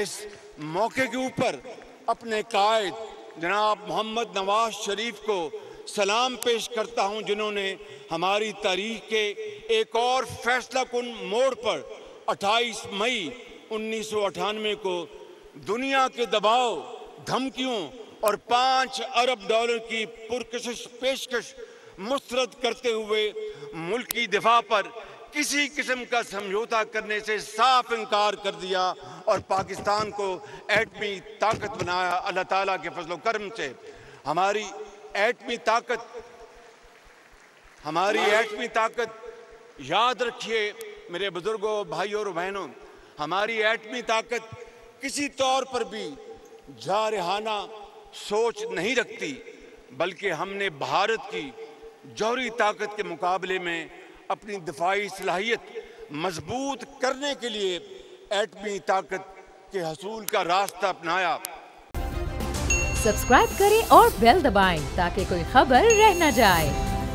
इस मौके के ऊपर अपने कायद जनाब मोहम्मद नवाज शरीफ को सलाम पेश करता हूं, जिन्होंने हमारी तारीख के एक और फैसला कुन मोड़ पर 28 मई 1998 को दुनिया के दबाव, धमकियों और 5 अरब डॉलर की पुरकशिश पेशकश मुस्तरद करते हुए मुल्क की दिफा पर किसी किस्म का समझौता करने से साफ इनकार कर दिया और पाकिस्तान को एटमी ताकत बनाया। अल्लाह ताला के फजल करम से हमारी एटमी ताकत याद रखिए मेरे बुजुर्गों, भाइयों और बहनों, हमारी एटमी ताकत किसी तौर पर भी जारहाना सोच नहीं रखती, बल्कि हमने भारत की जौहरी ताकत के मुकाबले में अपनी दिफाई सलाहियत मजबूत करने के लिए एटमी ताकत के हसूल का रास्ता अपनाया। सब्सक्राइब करें और बेल दबाएं ताकि कोई खबर रह न जाए।